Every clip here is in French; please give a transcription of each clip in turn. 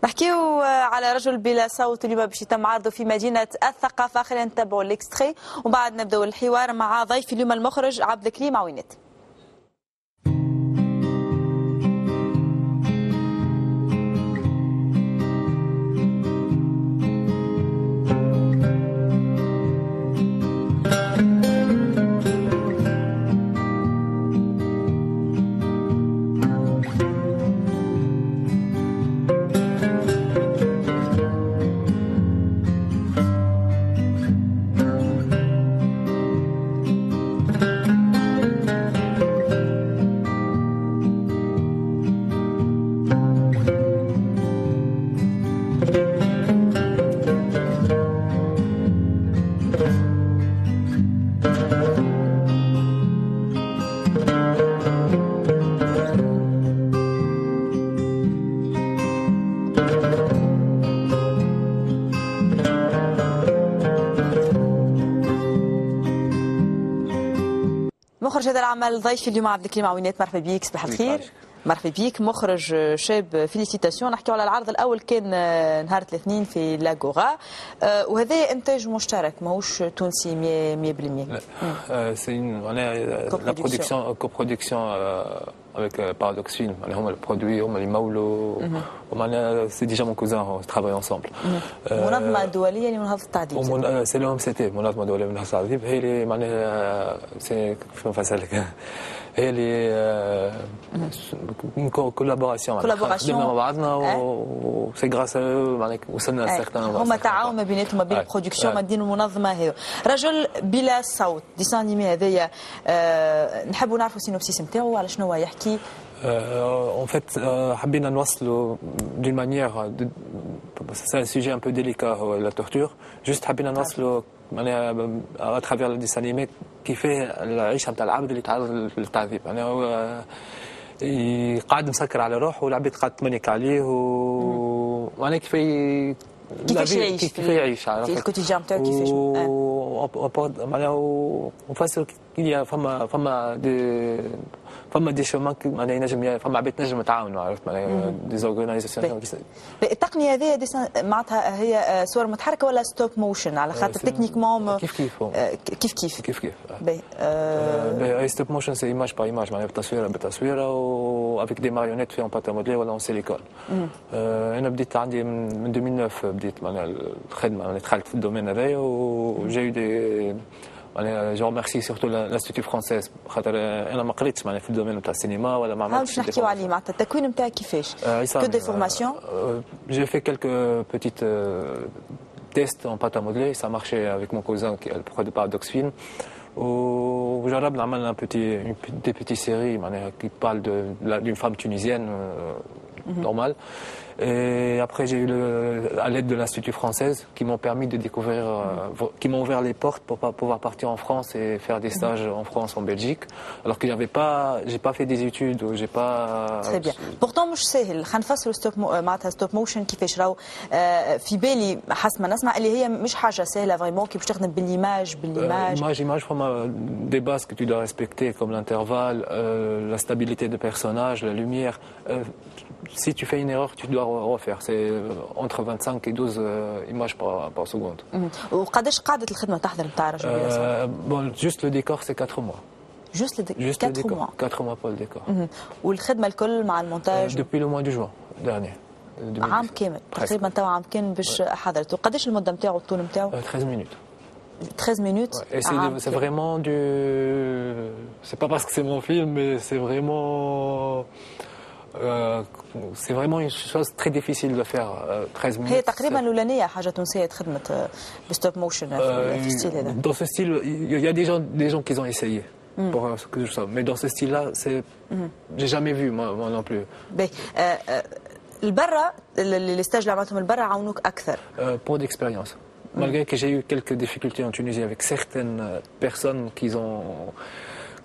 نحكيو على رجل بلا صوت اليوم باش يتم عرضه في مدينة الثقافة. خلينا نتبعوا الاكستري وبعد نبداو الحوار مع ضيفي اليوم المخرج عبد الكريم عوينات. مخرج هذا العمل ضيفي اليوم عبد الكريم عوينات. مرحبا بك، صباح الخير. مرحبا بك مخرج شاب، فيليسيتاسيون. نحكيو على العرض الاول كان نهار الاثنين في لاغورا، وهذا انتاج مشترك ماهوش تونسي 100%. سي لا برودكسيون كوبرودكسيون avec Paradox Film. هما البرودوي، هما اللي يمولوا، ومعنا سي ديجا مون كوزان ترافاي انصامبل. منظمه دوليه لمنهضه التعذيب. سي لو ام سي تي، منظمه دوليه لمنهضه التعذيب، هي اللي معناها سي كيف نفسرلك، هي اللي كولابوراسيون خدمنا مع بعضنا، وسي غراس معناها وصلنا لسيغتان. هما تعاون ما بيناتهم ما بين البرودكسيون ما بين المنظمه هذه. رجل بلا صوت ديسان انيمي هذايا، نحبوا نعرفوا السينوبسيس نتاعو على شنو يحكي. En fait, حبينا نوصلوا d'une manière, c'est un sujet un peu délicat, la torture. Juste حبينا نوصلوا معناها à travers le dessin animé كيف العيشه نتاع العبد اللي تعرض للتعذيب. يعني هو قاعد مسكر على روحه والعباد قاعد تمنيك عليه، ومعناها كيفاش يعيش في الكوتيجان نتاعو، كيفاش معناها نفسر فما دي شومان معناها ينجم، فما عباد تنجم تعاونوا، عرفت معناها دي زورغانيزاسيون. التقنيه هذه معناتها هي صور متحركه ولا ستوب موشن؟ على خاطر تكنيكمون كيف كيف باهي ستوب موشن سي ايماج باغ ايماج، معناها بالتصويره و افيك دي ماريونيت في اون بات موديل ولا اون سيليكون. انا بديت عندي من 2009 بديت معناها الخدمه، انا دخلت في الدومين هذايا وجاي دي معناها جو ريميرسي سورتو لانستيتو فرونسيز، خاطر انا ما قريتش معناها في الدومين نتاع السينما ولا ما عملتش. باش نحكيو عليه معناتها التكوين نتاعك كيفاش؟ كو دي فورماسيون. J'ai fait quelques petites tests en pâte à modeler, ça marchait avec mon cousin qui est le projet de Paradox Film. وجربنا عملنا des petites séries معناها qui parlent d'une femme tunisienne normale. Et après, j'ai eu à l'aide de l'Institut française qui m'ont permis de découvrir, qui m'ont ouvert les portes pour pouvoir partir en France et faire des stages en France, en Belgique, alors que j'ai pas fait des études ou j'ai pas. Très bien. Pourtant مش سهل. خلينا نفسروا معناتها ستوب موشن كيفاش راهو. في بالي حسب ما نسمع اللي هي مش حاجه سهله فريمون، كي باش تخدم بالايماج. Image, vraiment des bases que tu dois respecter comme l'intervalle, la stabilité de personnage, la lumière. Si tu fais une erreur, tu dois refaire. C'est entre 25 et 12 images par seconde. وقداش قعدت الخدمه تحضر نتاع رجل بلا صوت؟ Bon, juste le décor, c'est 4 mois. Juste le décor. 4 mois pour le décor. والخدمه الكل مع المونتاج depuis le mois de juin dernier. عام كامل تقريبا، توا عام كامل باش حضرت. وقداش المده نتاعو، الطول نتاعو؟ 13 minutes. 13 minutes. Et c'est vraiment du. C'est pas parce que c'est mon film, mais c'est vraiment. C'est vraiment une chose très difficile de faire. 13 minutes. هي تقريبا الأولانية حاجة تونسية تخدمت بستوب موشن في الستيل هذا. Dans ce style, il y a des gens qui ont essayé. Pour ce que je sais. Mais dans ce style-là, j'ai jamais vu moi non plus. البرة اللي اللي عملتهم البرة عاونوك أكثر. Pour d'expérience. Malgré que j'ai eu quelques difficultés en Tunisie avec certaines personnes qui ont,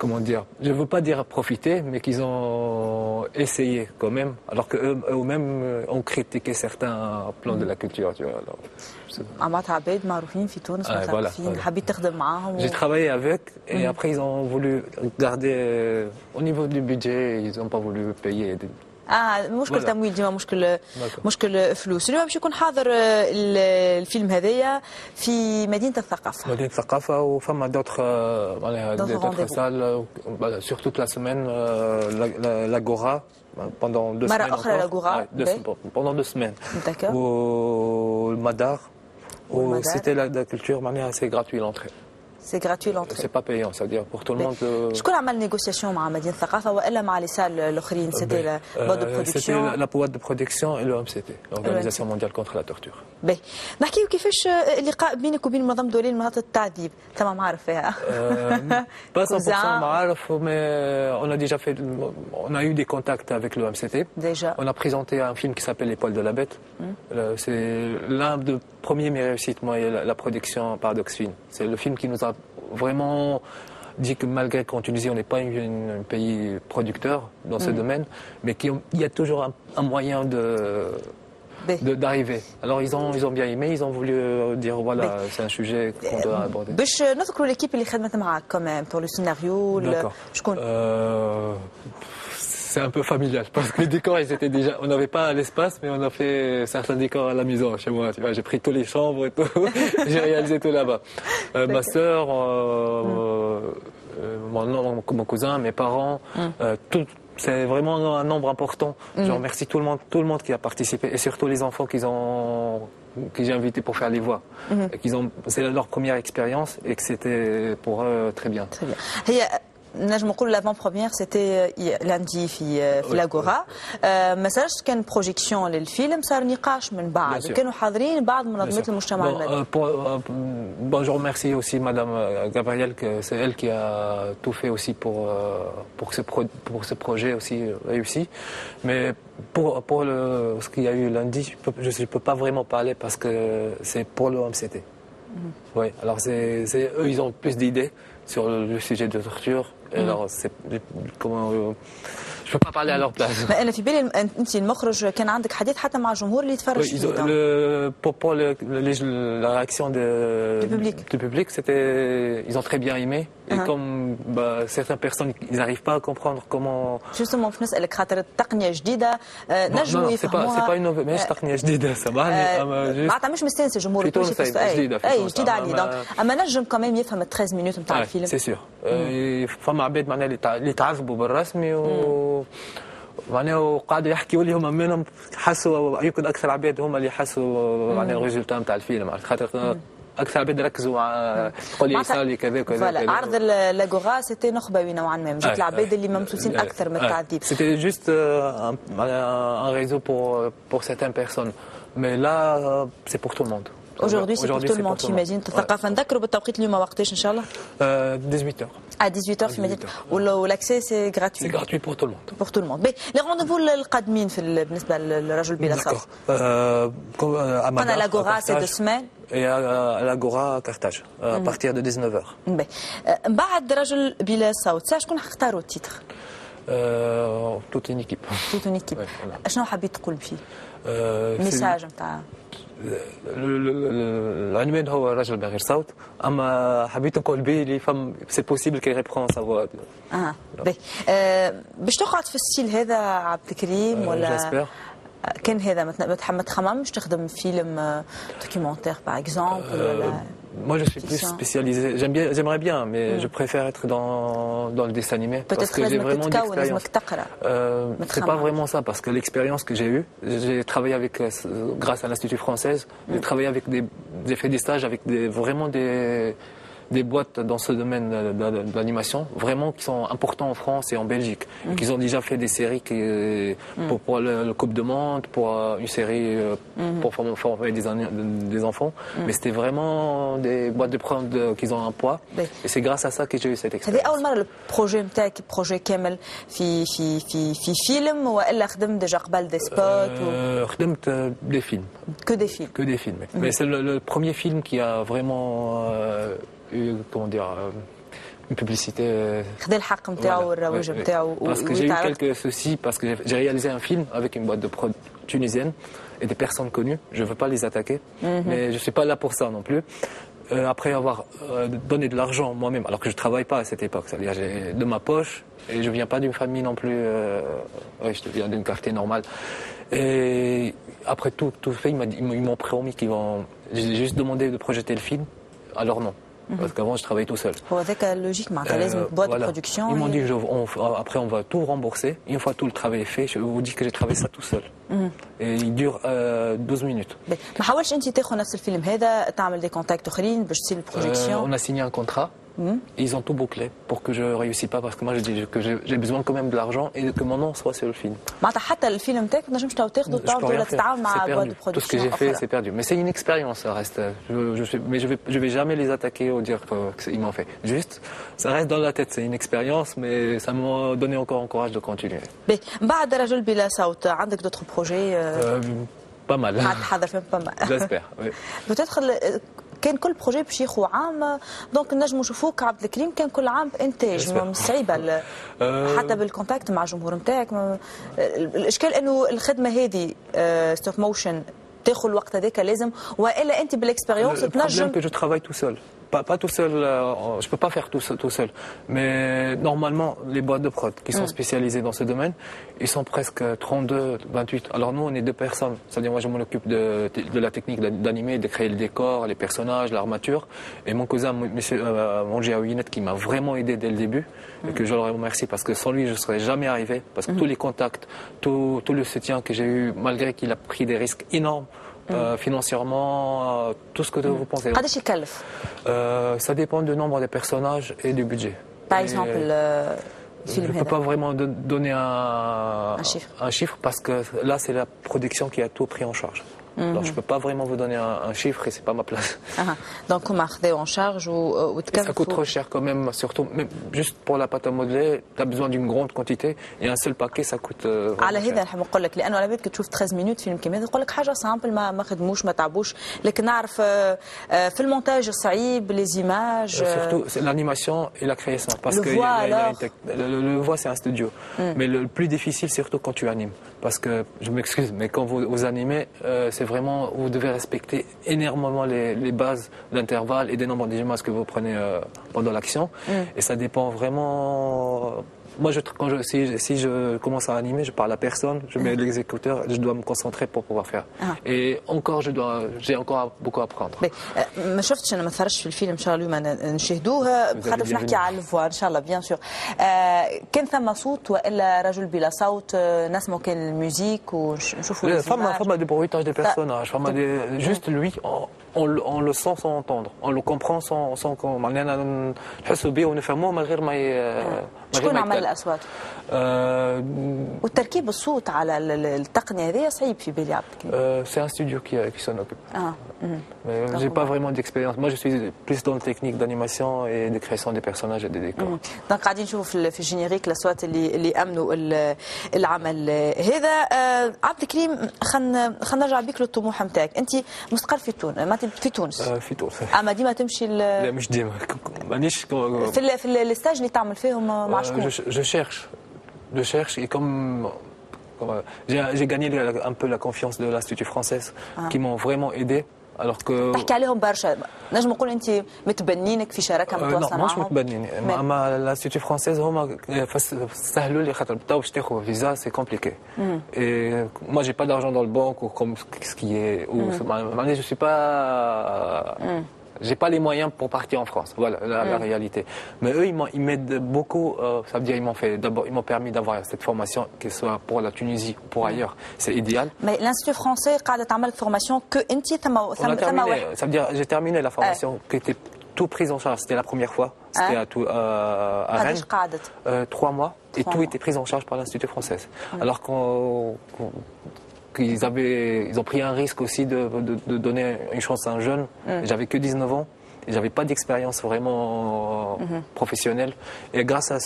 comment dire, je ne veux pas dire profiter, mais qu'ils ont essayé quand même, alors qu'eux-mêmes ont critiqué certains plans de la culture. Tu vois, alors, عملت عباد معروفين في تونس مثقفين، حبيت تخدم معاهم. J'ai travaillé avec et après ils ont voulu garder au niveau du budget, ils n'ont pas voulu payer. مشكل تمويل ديما مشكل فلوس. اليوم باش يكون حاضر الفيلم هذايا في مدينة الثقافة. مدينة الثقافة وفما d'autres salles sur toute la semaine l'Agora pendant 2 semaines. مرة أخرى l'Agora. Pendant 2 semaines. D'accord. Au Madar. C'était la culture, c'est gratuit l'entrée. C'est gratuit l'entrée. C'est pas payant, c'est-à-dire pour tout le monde. شكون عمل نيغوسياسيون مع مدينة الثقافة وإلا مع لي سال الآخرين؟ C'était la boîte de production. C'était la boîte de production et l'OMCT, l'Organisation mondiale contre la torture. باهي نحكيو كيفاش اللقاء بينك وبين منظمة دولية لمناطق التعذيب. تمام معارف فيها. Pas 100% معارف, mais on a eu des contacts avec l'OMCT. Déjà. On a présenté un film qui s'appelle Les poils de la bête. C'est l'un des premiers mes réussites, moi, la production par Doxfin. C'est le film qui nous a vraiment dit que malgré qu'en Tunisie on n'est pas un pays producteur dans ce domaine, mais il y a toujours un moyen d'arriver. Alors ils ont bien aimé, ils ont voulu dire voilà, c'est un sujet qu'on doit aborder. باش نذكروا l'équipe اللي خدمت معاك كمان pour le scénario. شكون؟ C'est un peu familial parce que les décors ils étaient déjà, on n'avait pas l'espace mais on a fait certains décors à la maison chez moi, tu vois, j'ai pris toutes les chambres et tout, j'ai réalisé tout là-bas. Ma sœur, mon cousin, mes parents, c'est vraiment un nombre important. Je remercie tout le monde qui a participé et surtout les enfants que j'ai invités pour faire les voix. C'est leur première expérience et que c'était pour eux très bien. Très bien. نجم نقول لافون بروميير سيتي لاندي في لاغورا. ما صارش كان بروجيكسيون للفيلم، صار نقاش من بعد وكانوا حاضرين بعض منظمات المجتمع المدني. Bon, je remercie aussi Madame Gabrielle, que c'est elle qui a tout fait aussi pour ce projet aussi réussi. Mais pour ce qu'il y a eu lundi, je ne peux pas vraiment parler parce que c'est pour l'OMCT. Oui, alors eux, ils ont plus d'idées sur le sujet de torture. Alors, c'est comment je peux pas parler à leur place. أنا في بالي أنت المخرج كان عندك حديث حتى مع الجمهور اللي يتفرج فيه. Pour la réaction du public, ils ont très bien aimé. Et comme certaines personnes, ils n'arrivent pas à comprendre comment. Justement, باش نسألك خاطر التقنية جديدة نجموا c'est يفهموها. pas une ماهيش تقنية جديدة سامحني. معناتها مش مستانس الجمهور يقول شي جديدة عليه. أما نجم كمان يفهم 13 minutes نتاع الفيلم. C'est sûr. فما عباد معناها اللي تعذبوا بالرسمي معناها وقاعدوا يحكيوا لي هما منهم حسوا يمكن اكثر عباد هما اللي حسوا معناها الريزلتا نتاع الفيلم خاطر اكثر عباد ركزوا مع تقول لي يسالي كذا وكذا. عرض لاغورا سيتي نخبوي نوعا ما جات العباد اللي ممسوسين اكثر من التعذيب. C'était juste un réseau pour certaines personnes, mais là c'est pour tout le monde. Aujourd'hui c'est pour tout le monde j'imagine. الثقافة نذكروا بالتوقيت اليوم وقتاش ان شاء الله؟ 18h. À 18h في مدينة l'accès c'est gratuit. C'est gratuit pour tout le monde. Pour tout le monde. Les rendez-vous القادمين بالنسبة للرجل بلا صوت. قلنا l'Agora c'est 2 semaines. Et à l'Agora Carthage à partir de 19h. بعد رجل بلا صوت شكون اختاروا التيتر؟ Toute une équipe. Toute une équipe. شنو حبيت تقول فيه؟ ميساج نتاع العنوان هو رجل بغير صوت، اما حبيت نقول به اللي فم سي بوسيبل كي ريبرون سافوا. باش تقعد في الستيل هذا عبد الكريم ولا كان هذا ما تخممش تخدم فيلم دوكيومونتير باغ اكزومبل ولا؟ Moi, je suis plus spécialisé. J'aimerais bien, mais je préfère être dans le dessin animé parce que j'ai vraiment d'expérience. C'est pas vraiment ça, parce que l'expérience que j'ai eue, j'ai travaillé avec, grâce à l'Institut français, j'ai travaillé avec j'ai fait des stages avec vraiment des boîtes dans ce domaine de l'animation, vraiment qui sont importants en France et en Belgique, qui ont déjà fait des séries pour le Coupe de Monde, pour une série pour former des enfants, mais c'était vraiment des boîtes de prod qui ont un poids, et c'est grâce à ça que j'ai eu cette expérience. هذه أول مرة البروجي نتاعك بروجي كامل في فيلم وإلا خدمت ديجا قبل دي سبوت؟ خدمت des films. Que des films. Que des films. Mais c'est le premier film qui a vraiment comment dire une publicité. خذ الحق نتاعو والروج نتاعو. Parce que j'ai eu quelques soucis parce que j'ai réalisé un film avec une boîte de prod tunisienne et des personnes connues. Je veux pas les attaquer, mais je suis pas là pour ça non plus. après avoir donné de l'argent moi-même, alors que je ne travaille pas à cette époque, c'est-à-dire j'ai de ma poche, et je ne viens pas d'une famille non plus, je viens d'un quartier normal. Et après tout fait, ils m'ont promis qu'ils vont... J'ai juste demandé de projeter le film, alors non. Parce qu'avant, je travaillais tout seul. Avec la logique, boîte de production. Ils m'ont dit après, on va tout rembourser. Une fois tout le travail est fait, je vous dis que j'ai travaillé ça tout seul. Et il dure 12 minutes. ما حاولش انت تاخذ نفس الفيلم هذا تعمل دي كونتاكت اخرين باش تصير البروجيكسيون. On a signé un contrat. Ils ont tout bouclé pour que je ne réussisse pas parce que moi je dis que j'ai besoin quand même de l'argent et que mon nom soit sur le film. حتى الفيلم تاعك ما تنجمش تاخذه تعاود ولا تتعاون مع boîte de production. Tout ce que j'ai fait, c'est perdu. Mais c'est une expérience, ça reste. Mais je vais jamais les attaquer ou dire qu'ils m'ont fait. Juste, ça reste dans la tête. C'est une expérience, mais ça m'a donné encore un courage de continuer. بعد رجل بلا صوت عندك d'autres projets? Pas mal. تحضر فيهم pas mal. J'espère. Oui. Peut-être كان كل بروجي باش ياخذ عام دونك نجموا نشوفوك عبد الكريم كان كل عام بانتاج مش صعيبه حتى بالكونتاكت مع الجمهور نتاعك. الاشكال انه الخدمه هذه ستوب موشن تاخذ الوقت هذاك لازم والا انت بالاكسبيريونس تنجم. que je travaille tout seul. Pas tout seul, je peux pas faire tout seul. Mais normalement, les boîtes de prod qui sont spécialisées dans ce domaine, ils sont presque 32, 28. Alors nous, on est 2 personnes. C'est-à-dire moi, je m'en occupe de la technique d'animer, de créer le décor, les personnages, l'armature. Et mon cousin, monsieur Mongi Aouinet, qui m'a vraiment aidé dès le début, et que je le remercie parce que sans lui, je ne serais jamais arrivé. Parce que tous les contacts, tout le soutien que j'ai eu, malgré qu'il a pris des risques énormes, financièrement, tout ce que vous pensez. قداش يكلف؟ Ça dépend du nombre de personnages et du budget. Par exemple, je ne peux pas vraiment donner un chiffre parce que là, c'est la production qui a tout pris en charge. Alors, je ne peux pas vraiment vous donner un chiffre et ce n'est pas ma place. Donc, on m'a pris en charge ça coûte trop cher quand même, surtout même juste pour la pâte à modeler, tu as besoin d'une grande quantité et un seul paquet, ça coûte على هذا نحب نقول لك لأنه على بالك تشوف 13 مينوت فيلم كيما هذا يقول لك حاجة سامبل ما خدموش ما تعبوش لكن نعرف في المونتاج صعيب les images. Surtout c'est l'animation et la création parce que le voix c'est un studio. Mais le plus difficile surtout quand tu animes parce que je m'excuse mais quand vous animez c'est vraiment vous devez respecter énormément les bases d'intervalle et des nombres d'images que vous prenez pendant l'action et ça dépend vraiment. Moi, si je commence à animer, je parle à personne, je mets l'exécuteur, je dois me concentrer pour pouvoir faire. Et encore, j'ai encore beaucoup à apprendre. ما شفتش انا ما تفرجتش في الفيلم ان شاء الله اليوم نشاهدوه خاطر باش نحكي على الفوا ان شاء الله بيان سور. كان ثم صوت والا رجل بلا صوت نسمعوا كان الموزيك ونشوفوا فما des bruitages des personnages, juste lui on le sent sans entendre, on le comprend sans معناها نحسوا به ونفهموه من غير ما شكون عمل الأصوات؟ والتركيب الصوت على التقنية هذه صعيب في بالي عبد الكريم. C'est un studio qui s'en occupe. Mais j'ai pas vraiment d'expérience. Moi, je suis plus dans la technique d'animation et de création des personnages et des décors. Donc قاعدين نشوفوا في الجينيريك الأصوات اللي أمنوا العمل هذا. عبد الكريم خلينا نرجع بيك للطموح نتاعك. أنت مستقر في تونس في تونس. في تونس. أما ديما تمشي لا مش ديما مانيش في الستاج اللي تعمل فيهم مع شكون؟ Je cherche et comme j'ai gagné un peu la confiance de l'Institut français qui m'ont vraiment aidé alors que تحكي عليهم برشا نجم نقول انت متبنينك في شراكه متواصله معهم. مش متبنين اما الانستيتيو فرانسيز هما سهلوا لي خاطر تو باش تاخذ فيزا سي كومبليكي et moi j'ai pas d'argent dans le banque ou comme ce qui est je suis pas j'ai pas les moyens pour partir en France. Voilà la réalité. Mais eux, ils m'aident beaucoup. Ça veut dire ils m'ont permis d'avoir cette formation, que ce soit pour la Tunisie ou pour ailleurs. C'est idéal. Mais l'Institut français قاعدة تعمل formation que أنت Ça veut dire j'ai terminé la formation qui était tout prise en charge. C'était la première fois. C'était à Rennes. 3 mois et tout était pris en charge par l'Institut français. Alors qu'ils ont pris un risque aussi de donner une chance à un jeune. J'avais que 19 ans et j'avais pas d'expérience vraiment professionnelle. Et grâce à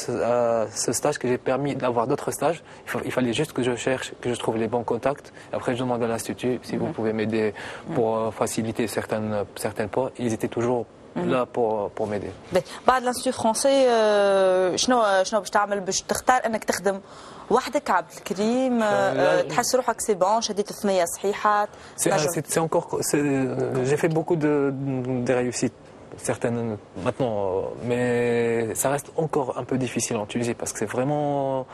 ce stage que j'ai permis d'avoir d'autres stages, il fallait juste que je cherche, que je trouve les bons contacts. Après, je demande à l'Institut si vous pouvez m'aider pour faciliter certains points. Ils étaient toujours là pour m'aider. بعد الانستيتيو فرونسي شنو باش تعمل باش تختار انك تخدم وحدك عبد الكريم تحس روحك سي بون شديت الثنيه صحيحه c'est encore j'ai fait beaucoup de réussites certaines maintenant, mais ça reste encore un peu difficile en Tunisie parce que c'est vraiment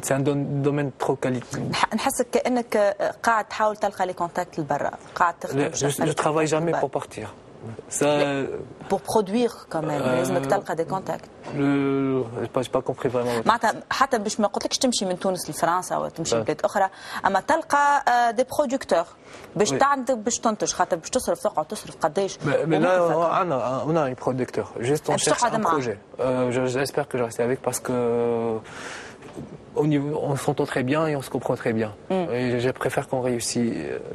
c'est un domaine trop qualitatif. نحسك كأنك قاعد تحاول تلقى لي كونتاكت لبرا قاعد تخدم. Je travaille jamais pour partir. Ça, pour produire quand même لازمك تلقى دي كونتاكت. j'ai pas compris vraiment. معناتها حتى باش ما قلتلكش تمشي من تونس لفرنسا ولا تمشي لبلاد اخرى اما تلقى دي برودكتور باش تعندك باش تنتج خاطر باش تصرف تقعد تصرف قداش. Mais là on a un producteur. Juste on cherche un projet. J'espère que je reste avec parce que on s'entend très bien et on se comprend très bien. Et je préfère qu'on réussisse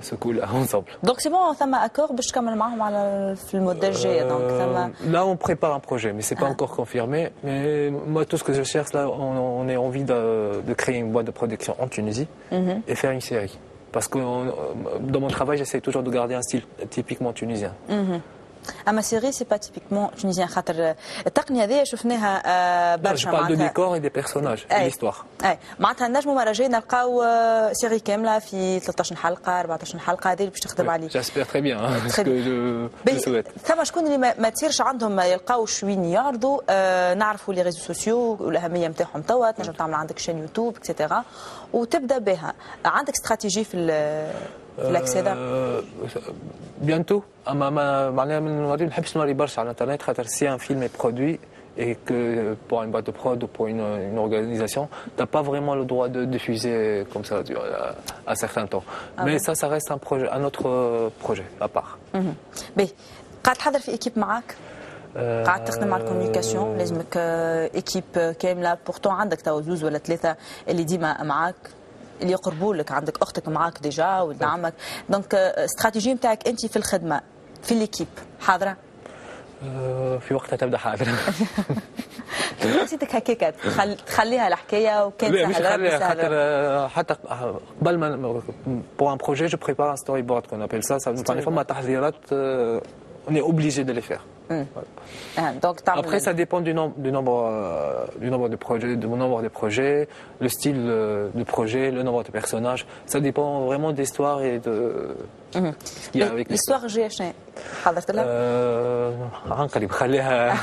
ce coup-là ensemble. Donc c'est bon, ثم accord باش تكمل معهم على في المدة الجاية. Donc ثم là on prépare un projet mais c'est pas encore confirmé. Mais moi tout ce que je cherche là, on a envie de créer une boîte de production en Tunisie et faire une série. Parce que dans mon travail, j'essaie toujours de garder un style typiquement tunisien. اما سيري سي با تيبيكمون تونيزيان خاطر التقنيه هذه شفناها برشا. Je parle de décor et des personnages et l'histoire. اي معناتها نجموا مره جايه نلقاو سيري كامله في 13 حلقه 14 حلقه هذه اللي باش تخدم عليه. J'espère très bien ce que je souhaite. ثم شكون اللي ما تصيرش عندهم يلقاو شوين يعرضوا نعرفوا لي ريزو سوسيو والاهميه نتاعهم توا تنجم تعمل عندك شين يوتيوب اكسيتيرا وتبدا بها. عندك استراتيجي في l'accès là. Bientôt. معناها ما نحبش نوري برشا على الانترنت خاطر si un film est produit et que pour une boîte de prod ou pour une organisation, tu n'as pas vraiment le droit de diffuser comme ça à certains temps. Mais ça reste un autre projet à part. باهي قاعد تحضر في ايكيب معاك؟ قاعد تخدم على الكوميونيكاسيون لازمك ايكيب كامله بورتون عندك تو زوز ولا ثلاثه اللي ديما معاك اللي يقربوا لك عندك اختك معاك ديجا ولد عمك دونك استراتيجي نتاعك انت في الخدمه في ليكيب حاضره في وقتها تبدا حاضره نسيتك هكاك تخليها الحكايه وكان سهل مش خليها خاطر حتى قبل ما pour un projet je prépare un storyboard qu'on appelle ça يعني فما تحضيرات on est obligé de les faire. Donc, après, ça dépend du nombre de projets, du nombre de projets, le style de projet, le nombre de personnages. Ça dépend vraiment de l'histoire et de ce qu'il y a avec l'histoire. جايه شنو حضرت لها؟ عنقريب خليها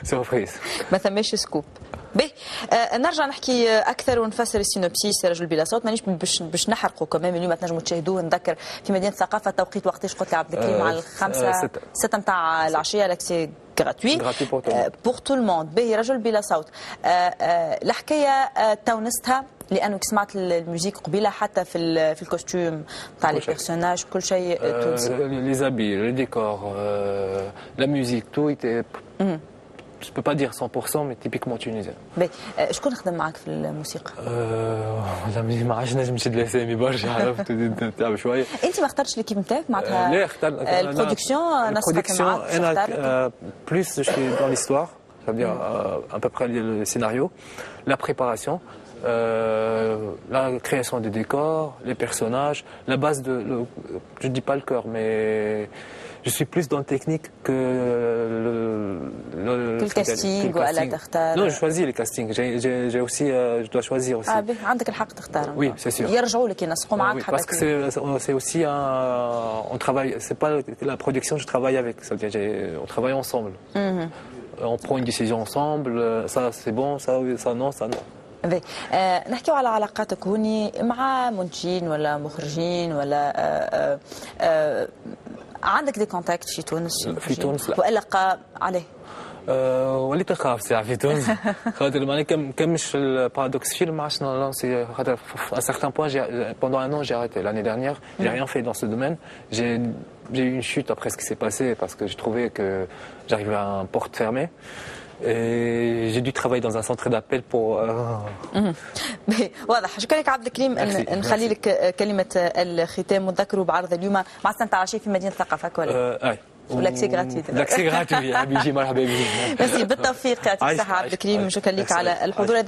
سوربريز ما ثماش سكوب. باهي نرجع نحكي اكثر ونفسر السينوبسيس رجل بلا صوت مانيش باش نحرقوا كمان اليوم تنجموا تشاهدوه. نذكر في مدينه الثقافه التوقيت وقتاش قلت لعبد الكريم على 6 نتاع العشيه لاكسي gratuit pour tout le monde. باهي رجل بلا صوت الحكايه تونستها لانه سمعت الموسيقى قبيله حتى في الكوستيوم تاع لي بيرسوناج كل شيء تونسي. Les habits, le décor, la musique, tout était je peux pas dire 100% mais typiquement tunisien. باهي شكون خدم معك في الموسيقى؟ لا ما عادش نجم نشد الاسامي برشا عرفت تعب شويه. انت ما اخترتش ليكيب نتاعك معناتها؟ لا اخترت البرودكسيون ناس معك انا plus je suis dans l'histoire, ça veut dire à peu près le scénario, la préparation, la création des décors, les personnages, la base je dis pas le cœur mais je suis plus dans le technique que le casting ou à la tartare. Non, je choisis les castings. J'ai aussi, je dois choisir aussi. عندك الحق تختار. Oui, c'est sûr. يرجعوا لك ينسقوا معك parce que c'est aussi on travaille. C'est pas la production, je travaille avec. On travaille ensemble. On prend une décision ensemble. Ça c'est bon, ça non, ça non. نحكيو على علاقاتك هوني مع منتجين ولا مخرجين ولا عندك دي كونتاكت في تونس؟ في تونس لا. والا عليه؟ وليت نخاف ساعة في تونس خاطر معناها كمش البارادوكس فيلم ما عادش نلانسي خاطر à certains points pendant un an j'ai arrêté l'année dernière j'ai rien fait dans ce domaine j'ai eu une chute après ce qui s'est passé parce que j'ai trouvé que j'arrivais à un porte fermée et j'ai dû travailler dans un centre d'appel pour واضح. شكرا لك عبد الكريم. نخلي لك كلمة الختام ونذكروا بعرض اليوم مع سنة عشية في مدينة الثقافة ولا؟ لاكسي غراتوي. لاكسي غراتوي يا حبيبي مرحبا بك. بالتوفيق يعطيك الصحة عبد الكريم. شكرا لك على الحضور.